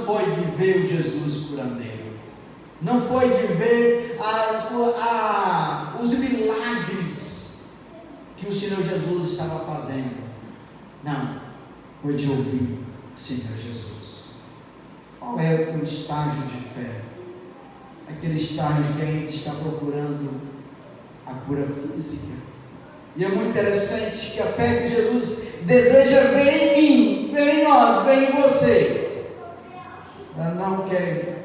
foi de ver o Jesus curandeiro, não foi de ver os milagres que o Senhor Jesus estava fazendo, não, foi de ouvir o Senhor Jesus. Qual é o teu estágio de fé? Aquele estágio que ainda está procurando a cura física. E é muito interessante que a fé que Jesus deseja ver em mim, ver em nós, ver em você, ela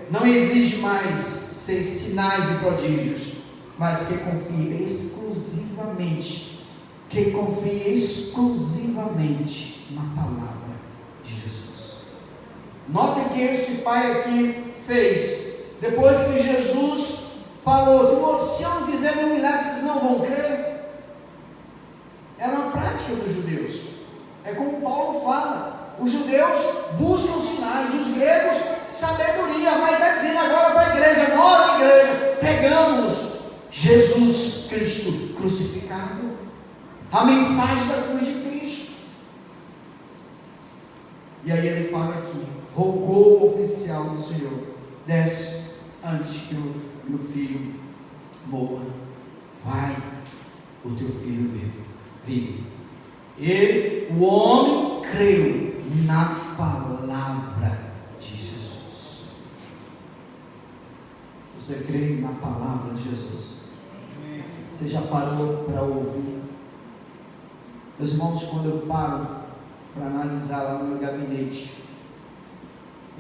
não exige mais ser sinais e prodígios, mas que confie exclusivamente na palavra de Jesus. Notem que este pai aqui fez, depois que Jesus falou: se eu não fizer nenhum milagre, vocês não vão crer. Era uma prática dos judeus. É como Paulo fala: os judeus buscam sinais, os gregos sabedoria, mas está dizendo agora para a igreja: nós, igreja, pregamos Jesus Cristo crucificado, a mensagem da cruz de Cristo. E aí ele fala aqui: rogou o oficial do Senhor, desce antes que o meu filho morra. Vai, o teu filho vive. O homem creu na palavra de Jesus. Você crê na palavra de Jesus? Você já parou para ouvir? Meus irmãos, quando eu paro para analisar lá no meu gabinete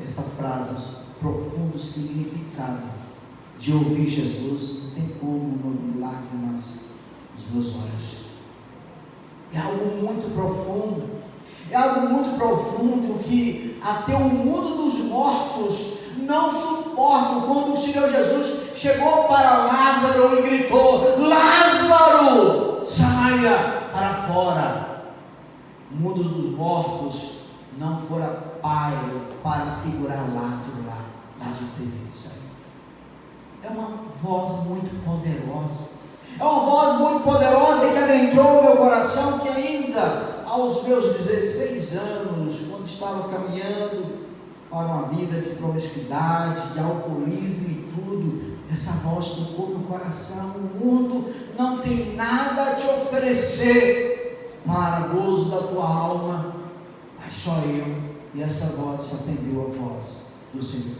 essa frase, o profundo significado de ouvir Jesus, não tem como não ouvir lágrimas nos meus olhos. É algo muito profundo, que até o mundo dos mortos não suporta. Quando o Senhor Jesus chegou para Lázaro e gritou: Lázaro, saia para fora. O mundo dos mortos não fora pai para segurar Lázaro lá. Lázaro teve que sair. É uma voz muito poderosa. É uma voz muito poderosa que adentrou o meu coração, que ainda aos meus 16 anos, quando estava caminhando para uma vida de promiscuidade, de alcoolismo e tudo, essa voz tocou meu coração. O mundo não tem nada a te oferecer para gozo da tua alma, mas só eu. E essa voz atendeu a voz do Senhor.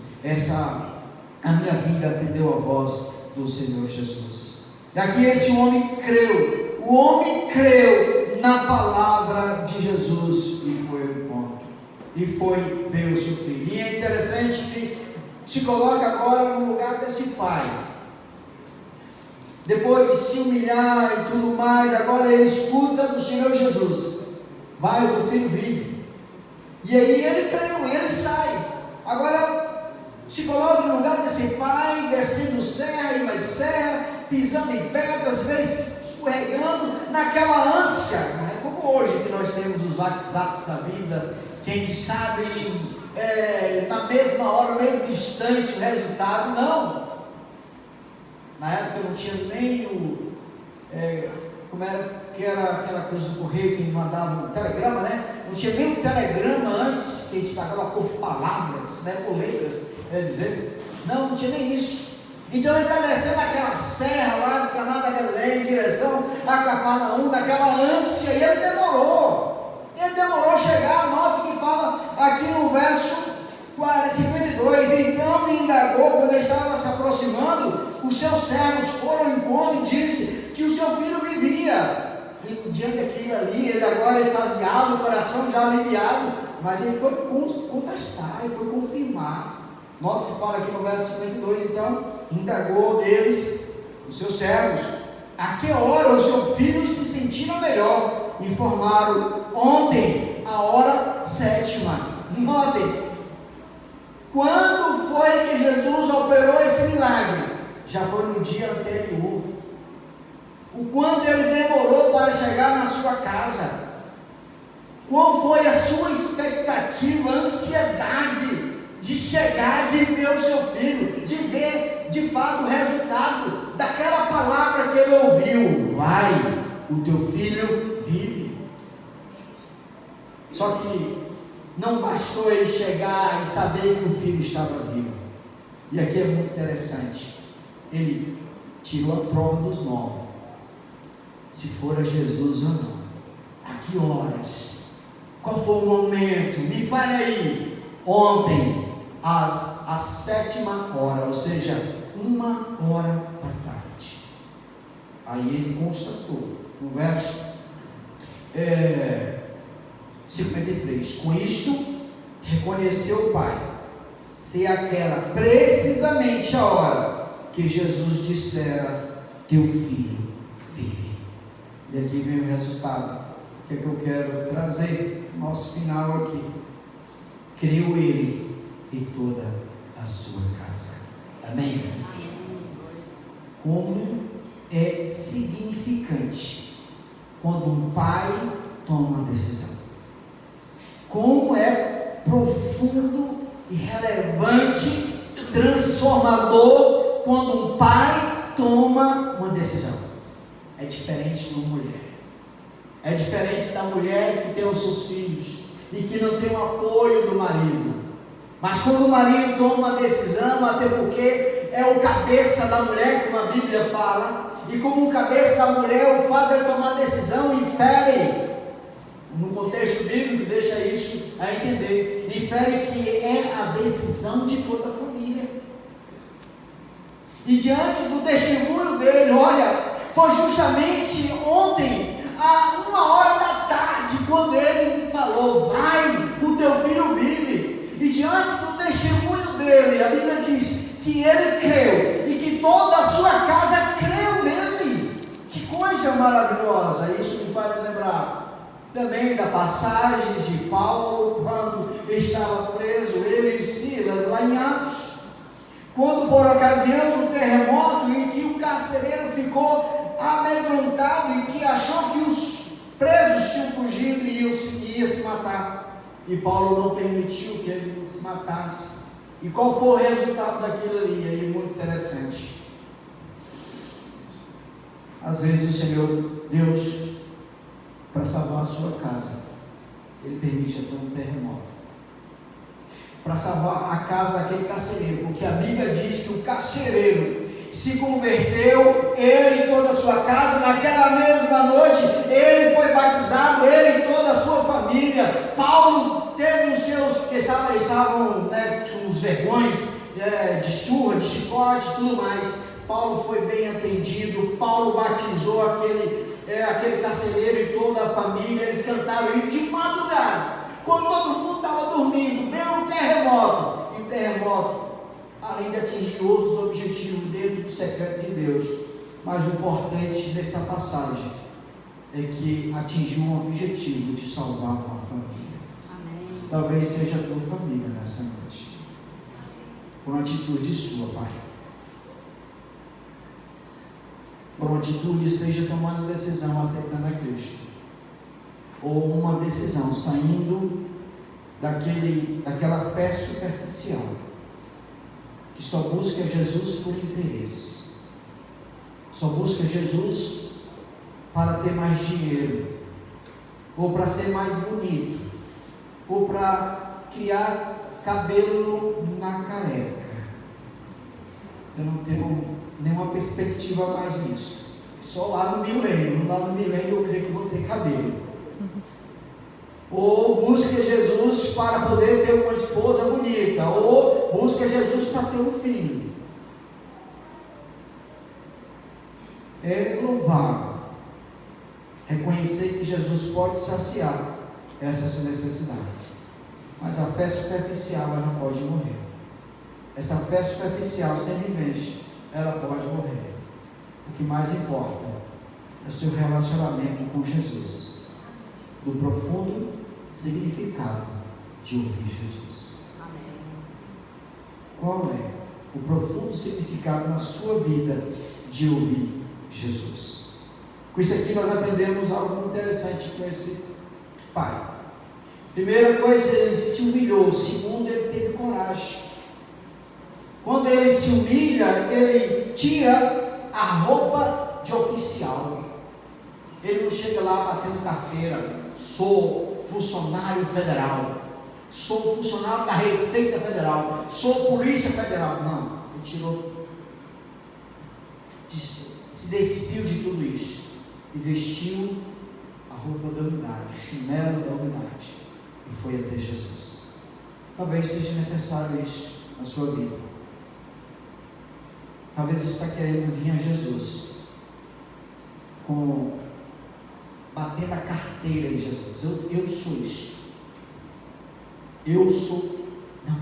A minha vida atendeu a voz do Senhor Jesus. Daqui esse homem creu. O homem creu na palavra de Jesus e foi ao encontro. E foi ver o seu filho. E é interessante que se coloca agora no lugar desse pai. Depois de se humilhar e tudo mais, agora ele escuta do Senhor Jesus: vai, o teu filho vive. E aí ele creu, e ele sai. Agora se coloca no lugar desse pai, descendo serra e mais serra, pisando em pedras, às vezes escorregando, naquela ânsia, não é como hoje que nós temos os WhatsApp da vida, que a gente sabe na mesma hora, no mesmo instante o resultado. Não, na época não tinha nem como era aquela coisa do correio que mandava um telegrama, né? Não tinha nem um telegrama antes, que a gente pagava por palavras, né? Por letras, não tinha nem isso. Então ele está descendo aquela serra lá do Caná da Galileia, em direção a Cafarnaum, naquela ânsia, e ele demorou a chegar. Note que fala aqui no verso 52, então me indagou, quando ele estava se aproximando, os seus servos foram ao encontro e disse que o seu filho vivia. E diante daquilo ali, ele agora extasiado, o coração já aliviado, mas ele foi contestar, ele foi confirmar. Nota que fala aqui no verso 52, então, indagou deles, os seus servos, a que hora os seus filhos se sentiram melhor. Informaram: ontem, a hora 7ª. Notem, quando foi que Jesus operou esse milagre? Já foi no dia anterior. O quanto ele demorou para chegar na sua casa? Qual foi a sua expectativa, a ansiedade de chegar, de ver o seu filho, de ver de fato o resultado daquela palavra que ele ouviu: vai, o teu filho vive. Só que não bastou ele chegar e saber que o filho estava vivo. E aqui é muito interessante, ele tirou a prova dos 9, se fora Jesus ou não, a que horas, qual foi o momento, me fale aí. Ontem, às 7h, ou seja, 1h da tarde. Aí ele constatou, no verso 53, com isto reconheceu o Pai ser aquela precisamente a hora que Jesus dissera: teu filho vive. E aqui vem o resultado, que é que eu quero trazer, nosso final aqui. Creu ele e toda a sua casa. Amém? Como é significante quando um pai toma uma decisão. Como é profundo e relevante, transformador, quando um pai toma uma decisão. É diferente de uma mulher. É diferente da mulher que tem os seus filhos e que não tem o apoio do marido. Mas quando o marido toma uma decisão, até porque é o cabeça da mulher, como a Bíblia fala, e como o cabeça da mulher, o fato de ele tomar decisão infere, no contexto bíblico, deixa isso a entender, infere que é a decisão de toda a família. E diante do testemunho dele, olha, foi justamente ontem, a 1h da tarde, quando ele me falou: vai, o teu filho vive. E diante do testemunho dele, a Bíblia diz que ele creu e que toda a sua casa creu nele. Que coisa maravilhosa! Isso me faz lembrar também da passagem de Paulo, quando estava preso, ele e Silas, lá em Atos, quando por ocasião do terremoto, em que o carcereiro ficou amedrontado e que achou que os presos tinham fugido e ia se matar, e Paulo não permitiu que ele se matasse. E qual foi o resultado daquilo ali? Aí, muito interessante. Às vezes o Senhor Deus, para salvar a sua casa, Ele permite até um terremoto, para salvar a casa daquele carcereiro, porque a Bíblia diz que o carcereiro se converteu, ele e toda a sua casa. Naquela mesma noite ele foi batizado, ele e toda a sua família. Paulo teve os seus, que estavam com os vergões de surra, de chicote e tudo mais. Paulo foi bem atendido, Paulo batizou aquele carcereiro e toda a família. Eles cantaram, e de madrugada, quando todo mundo estava dormindo, veio um terremoto, e o terremoto, além de atingir outros objetivos dentro do secreto de Deus, mas o importante dessa passagem é que atingiu um objetivo de salvar uma família. Amém. Talvez seja a tua família nessa noite, por uma atitude sua, Pai, por uma atitude, seja tomando decisão, aceitando a Cristo, ou uma decisão saindo daquela fé superficial, que só busca Jesus por interesse, só busca Jesus para ter mais dinheiro, ou para ser mais bonito, ou para criar cabelo na careca. Eu não tenho nenhuma perspectiva mais nisso, só lá no milênio eu creio que vou ter cabelo. Ou busca Jesus para poder ter uma esposa bonita, ou busca Jesus para ter um filho. É louvável reconhecer que Jesus pode saciar essas necessidades, mas a fé superficial, ela pode morrer. Essa fé superficial sem vivência, ela pode morrer. O que mais importa é o seu relacionamento com Jesus, do profundo significado de ouvir Jesus. Amém. Qual é o profundo significado na sua vida de ouvir Jesus? Com isso aqui nós aprendemos algo interessante com esse pai. Primeira coisa, ele se humilhou. Segundo, ele teve coragem. Quando ele se humilha, ele tira a roupa de oficial. Ele não chega lá batendo carteira, sou funcionário federal. sou funcionário da Receita Federal, sou Polícia Federal. Não, ele tirou, se despiu de tudo isso e vestiu a roupa da humildade, o chinelo da humildade, e foi até Jesus. Talvez seja necessário isso na sua vida. Talvez você está querendo vir a Jesus batendo a carteira em Jesus. Eu sou isso. Eu sou. Não.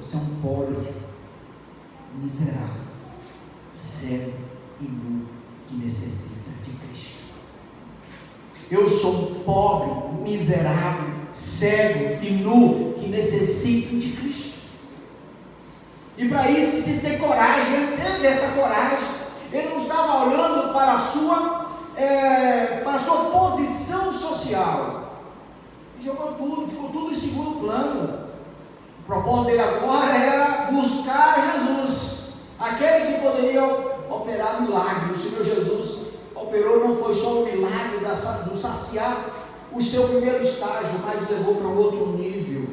Você é um pobre, miserável, cego e nu que necessita de Cristo. Eu sou um pobre, miserável, cego e nu que necessita de Cristo. E para isso precisa ter coragem. Ele teve essa coragem. Ele não estava olhando para a sua posição social. Ele jogou tudo, ficou tudo em segundo plano. O propósito dele agora era buscar Jesus, aquele que poderia operar milagre. O Senhor Jesus operou, não foi só o milagre do saciar o seu primeiro estágio, mas levou para um outro nível,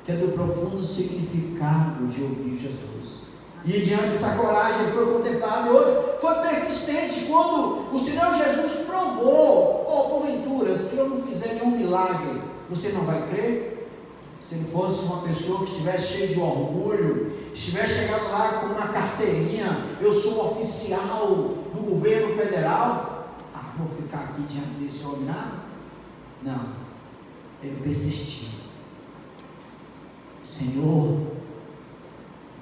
que é do profundo significado de ouvir Jesus. E diante dessa coragem ele foi contemplado, e outro foi persistente quando o Senhor Jesus provou: porventura, se eu não fizer nenhum milagre, você não vai crer? Se ele fosse uma pessoa que estivesse cheia de orgulho, estivesse chegando lá com uma carteirinha, eu sou oficial do governo federal, vou ficar aqui diante desse homem nada? Não, ele persistiu. Senhor,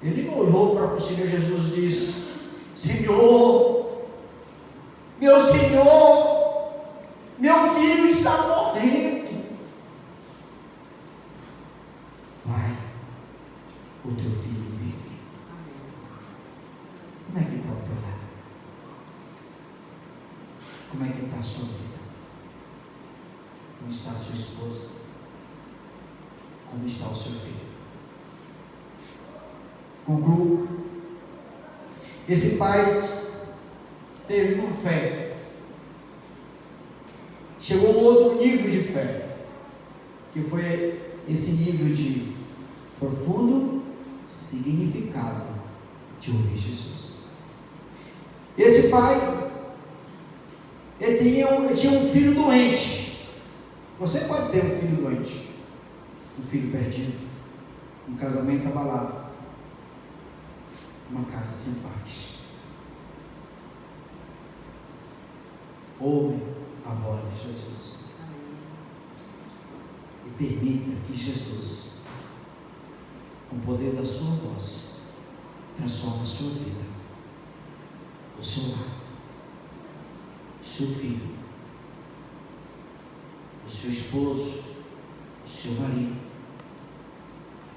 ele não olhou para o Senhor Jesus e disse: Senhor, meu Senhor, meu filho está morrendo. Vai, o teu filho vive. Como é que está o teu lar? Como é que está a sua vida? Como está a sua esposa? Como está o seu filho? Concluo. Esse pai teve com fé, chegou a um outro nível de fé, que foi esse nível de profundo significado de ouvir Jesus. Esse pai, ele tinha um filho doente. Você pode ter um filho doente, um filho perdido, um casamento abalado, uma casa sem paz. Ouve a voz de Jesus e permita que Jesus, com o poder da sua voz, transforme a sua vida, o seu lar, o seu filho, o seu esposo, o seu marido,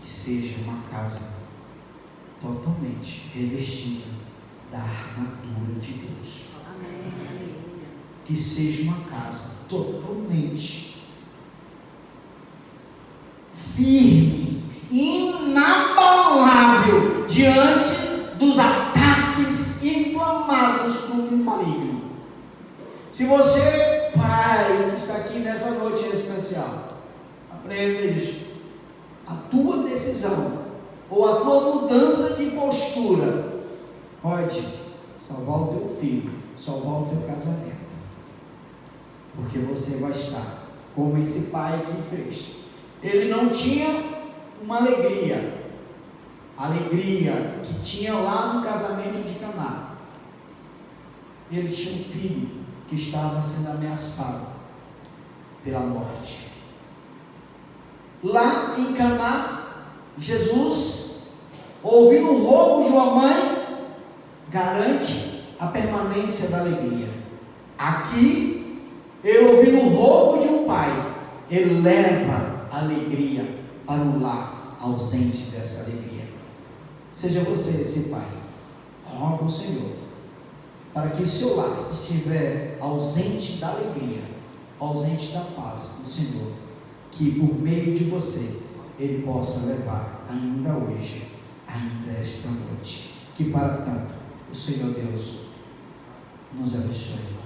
que seja uma casa totalmente revestida da armadura de Deus. Amém. Que seja uma casa totalmente firme, inabalável diante dos ataques inflamados do maligno. Se você, pai, está aqui nessa noite especial, aprenda isso. A tua decisão ou a tua mudança de postura pode salvar o teu filho, salvar o teu casamento, porque você vai estar como esse pai que fez. Ele não tinha uma alegria, a alegria que tinha lá no casamento de Caná. Ele tinha um filho que estava sendo ameaçado pela morte. Lá em Caná, Jesus, ouvindo o rogo de uma mãe, garante a permanência da alegria. Aqui, ele ouvindo o rogo de um pai, ele leva a alegria para um lar ausente dessa alegria. Seja você esse pai. Roga ao Senhor para que o seu lar, se estiver ausente da alegria, ausente da paz do Senhor, que por meio de você Ele possa levar ainda hoje, ainda esta noite. Que para tanto o Senhor Deus nos abençoe.